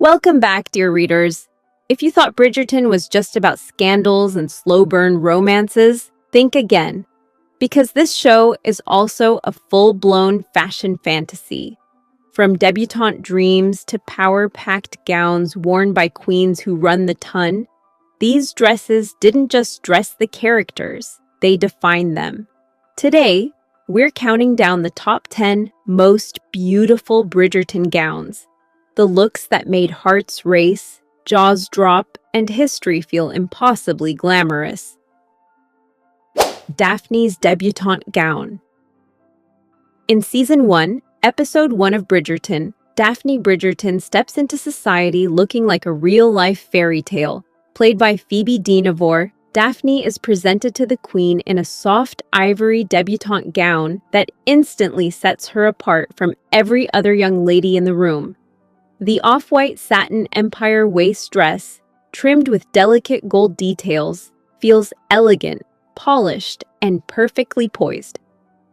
Welcome back, dear readers. If you thought Bridgerton was just about scandals and slow-burn romances, think again. Because this show is also a full-blown fashion fantasy. From debutante dreams to power-packed gowns worn by queens who run the ton, these dresses didn't just dress the characters, they defined them. Today, we're counting down the top 10 most beautiful Bridgerton gowns. The looks that made hearts race, jaws drop, and history feel impossibly glamorous. Daphne's debutante gown. In Season 1, Episode 1 of Bridgerton, Daphne Bridgerton steps into society looking like a real-life fairy tale. Played by Phoebe Dynevor, Daphne is presented to the queen in a soft ivory debutante gown that instantly sets her apart from every other young lady in the room. The off-white satin empire waist dress, trimmed with delicate gold details, feels elegant, polished, and perfectly poised.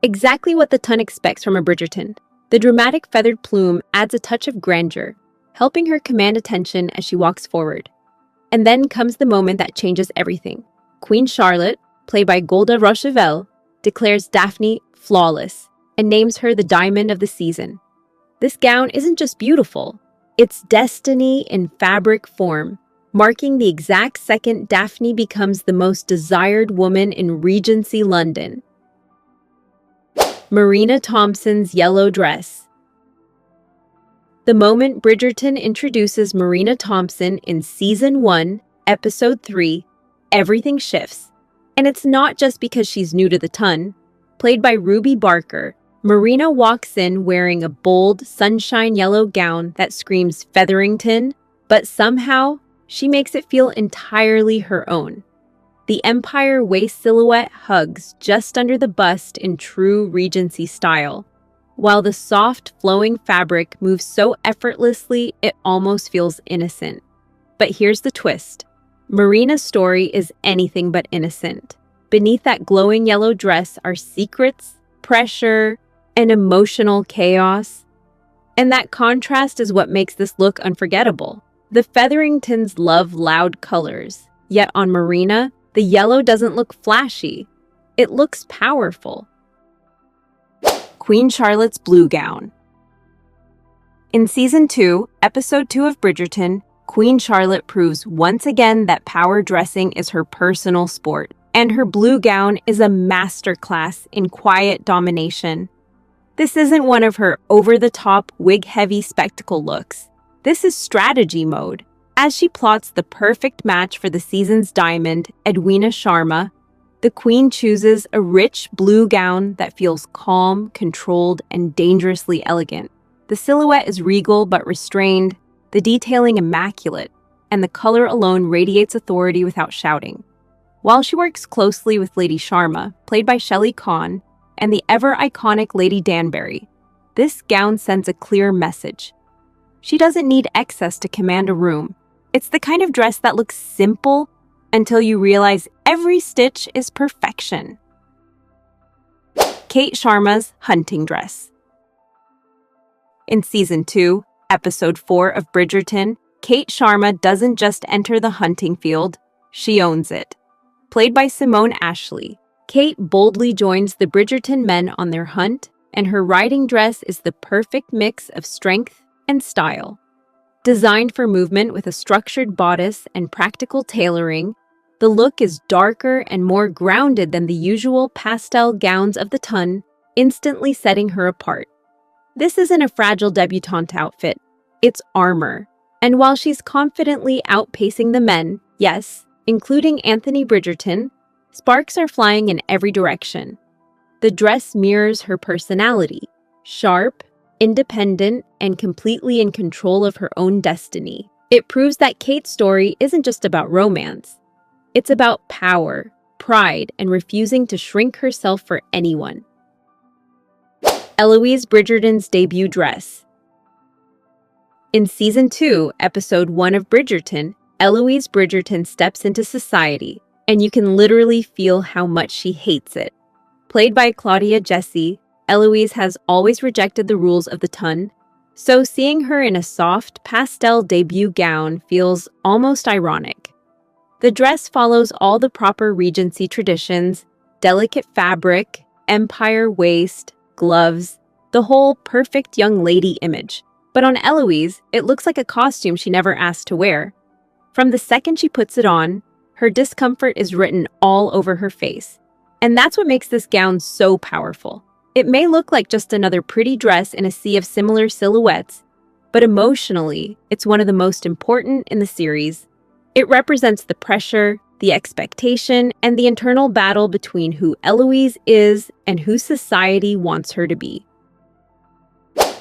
Exactly what the ton expects from a Bridgerton. The dramatic feathered plume adds a touch of grandeur, helping her command attention as she walks forward. And then comes the moment that changes everything. Queen Charlotte, played by Golda Rochevelle, declares Daphne flawless and names her the diamond of the season. This gown isn't just beautiful. It's destiny in fabric form, marking the exact second Daphne becomes the most desired woman in Regency London. Marina Thompson's yellow dress. The moment Bridgerton introduces Marina Thompson in Season 1, Episode 3, everything shifts. And it's not just because she's new to the ton. Played by Ruby Barker, Marina walks in wearing a bold, sunshine yellow gown that screams Featherington, but somehow she makes it feel entirely her own. The empire waist silhouette hugs just under the bust in true Regency style, while the soft, flowing fabric moves so effortlessly it almost feels innocent. But here's the twist. Marina's story is anything but innocent. Beneath that glowing yellow dress are secrets, pressure, and emotional chaos. And that contrast is what makes this look unforgettable. The Featheringtons love loud colors, yet on Marina, the yellow doesn't look flashy. It looks powerful. Queen Charlotte's blue gown. In Season 2, Episode 2 of Bridgerton, Queen Charlotte proves once again that power dressing is her personal sport, and her blue gown is a masterclass in quiet domination. This isn't one of her over-the-top, wig-heavy spectacle looks. This is strategy mode. As she plots the perfect match for the season's diamond, Edwina Sharma, the queen chooses a rich blue gown that feels calm, controlled, and dangerously elegant. The silhouette is regal but restrained, the detailing immaculate, and the color alone radiates authority without shouting. While she works closely with Lady Sharma, played by Shelley Conn, and the ever-iconic Lady Danbury, this gown sends a clear message. She doesn't need excess to command a room. It's the kind of dress that looks simple until you realize every stitch is perfection. Kate Sharma's hunting dress. In Season 2, Episode 4 of Bridgerton, Kate Sharma doesn't just enter the hunting field, she owns it. Played by Simone Ashley, Kate boldly joins the Bridgerton men on their hunt, and her riding dress is the perfect mix of strength and style. Designed for movement with a structured bodice and practical tailoring, the look is darker and more grounded than the usual pastel gowns of the ton, instantly setting her apart. This isn't a fragile debutante outfit, it's armor. And while she's confidently outpacing the men, yes, including Anthony Bridgerton, sparks are flying in every direction. The dress mirrors her personality, sharp, independent, and completely in control of her own destiny. It proves that Kate's story isn't just about romance. It's about power, pride, and refusing to shrink herself for anyone. Eloise Bridgerton's debut dress. In Season 2, Episode 1 of Bridgerton, Eloise Bridgerton steps into society, and you can literally feel how much she hates it. Played by Claudia Jessie, Eloise has always rejected the rules of the ton, So seeing her in a soft, pastel debut gown feels almost ironic. The dress follows all the proper Regency traditions: delicate fabric, empire waist, gloves, the whole perfect young lady image. But on Eloise, it looks like a costume she never asked to wear. From the second she puts it on, her discomfort is written all over her face. And that's what makes this gown so powerful. It may look like just another pretty dress in a sea of similar silhouettes, but emotionally, it's one of the most important in the series. It represents the pressure, the expectation, and the internal battle between who Eloise is and who society wants her to be.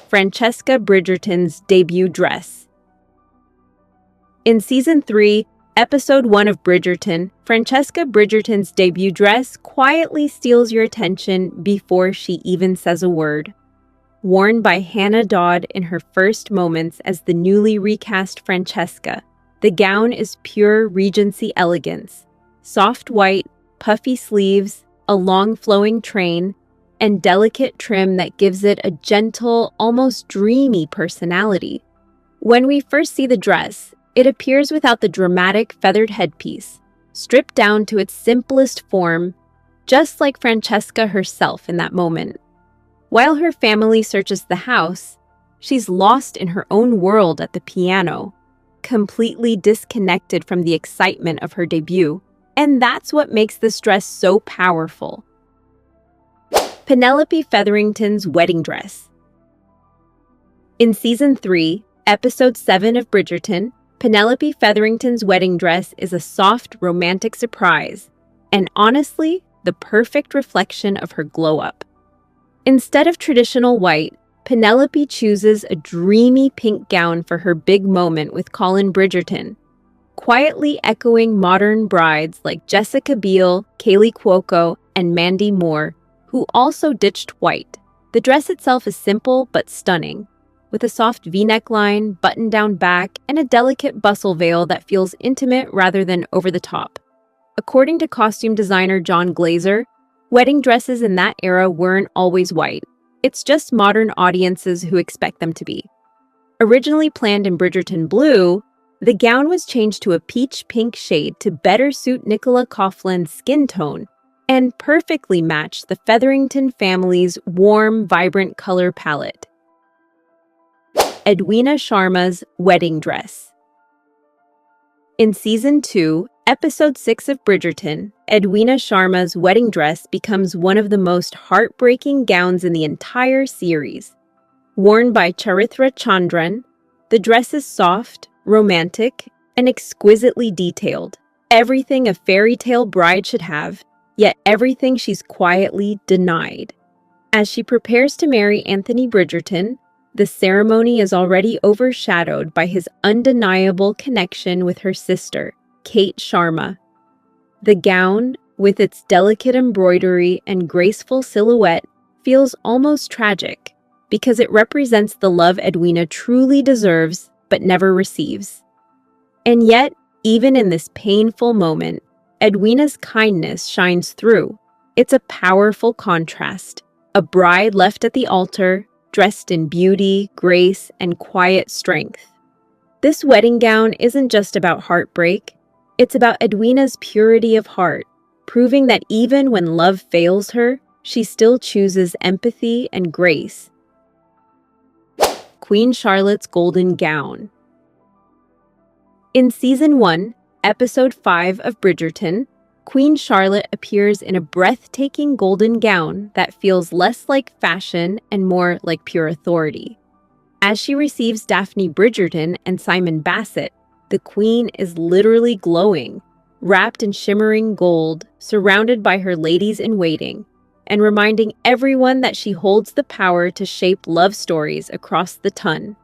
Francesca Bridgerton's debut dress. In Season 3, Episode 1 of Bridgerton, Francesca Bridgerton's debut dress quietly steals your attention before she even says a word. Worn by Hannah Dodd in her first moments as the newly recast Francesca, the gown is pure Regency elegance. Soft white, puffy sleeves, a long flowing train, and delicate trim that gives it a gentle, almost dreamy personality. When we first see the dress, it appears without the dramatic feathered headpiece, stripped down to its simplest form, just like Francesca herself in that moment. While her family searches the house, she's lost in her own world at the piano, completely disconnected from the excitement of her debut, and that's what makes this dress so powerful. Penelope Featherington's wedding dress. In Season 3, Episode 7 of Bridgerton, Penelope Featherington's wedding dress is a soft, romantic surprise, and honestly, the perfect reflection of her glow-up. Instead of traditional white, Penelope chooses a dreamy pink gown for her big moment with Colin Bridgerton, quietly echoing modern brides like Jessica Biel, Kaylee Cuoco, and Mandy Moore, who also ditched white. The dress itself is simple but stunning, with a soft V-neck line, button-down back, and a delicate bustle veil that feels intimate rather than over the top. According to costume designer John Glazer, wedding dresses in that era weren't always white. It's just modern audiences who expect them to be. Originally planned in Bridgerton blue, the gown was changed to a peach pink shade to better suit Nicola Coughlan's skin tone and perfectly match the Featherington family's warm, vibrant color palette. Edwina Sharma's wedding dress. In Season 2, Episode 6 of Bridgerton, Edwina Sharma's wedding dress becomes one of the most heartbreaking gowns in the entire series. Worn by Charithra Chandran, the dress is soft, romantic, and exquisitely detailed. Everything a fairy tale bride should have, yet everything she's quietly denied. As she prepares to marry Anthony Bridgerton, the ceremony is already overshadowed by his undeniable connection with her sister, Kate Sharma. The gown, with its delicate embroidery and graceful silhouette, feels almost tragic because it represents the love Edwina truly deserves but never receives. And yet, even in this painful moment, Edwina's kindness shines through. It's a powerful contrast. A bride left at the altar, dressed in beauty, grace, and quiet strength. This wedding gown isn't just about heartbreak. It's about Edwina's purity of heart, proving that even when love fails her, she still chooses empathy and grace. Queen Charlotte's golden gown. In Season 1, Episode 5 of Bridgerton, Queen Charlotte appears in a breathtaking golden gown that feels less like fashion and more like pure authority. As she receives Daphne Bridgerton and Simon Bassett, the Queen is literally glowing, wrapped in shimmering gold, surrounded by her ladies-in-waiting, and reminding everyone that she holds the power to shape love stories across the ton.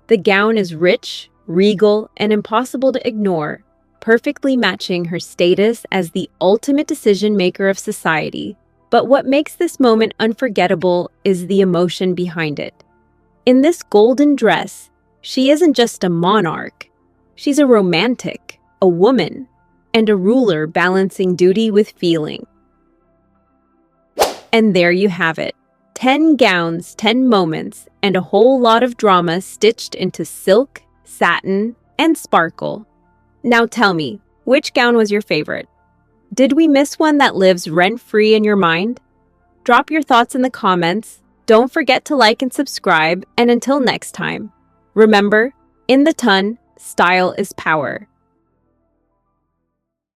The gown is rich, regal, and impossible to ignore, perfectly matching her status as the ultimate decision-maker of society. But what makes this moment unforgettable is the emotion behind it. In this golden dress, she isn't just a monarch. She's a romantic, a woman, and a ruler balancing duty with feeling. And there you have it, 10 gowns, 10 moments, and a whole lot of drama stitched into silk, satin, and sparkle. Now tell me, which gown was your favorite? Did we miss one that lives rent-free in your mind? Drop your thoughts in the comments. Don't forget to like and subscribe, and until next time, remember, in the ton, style is power.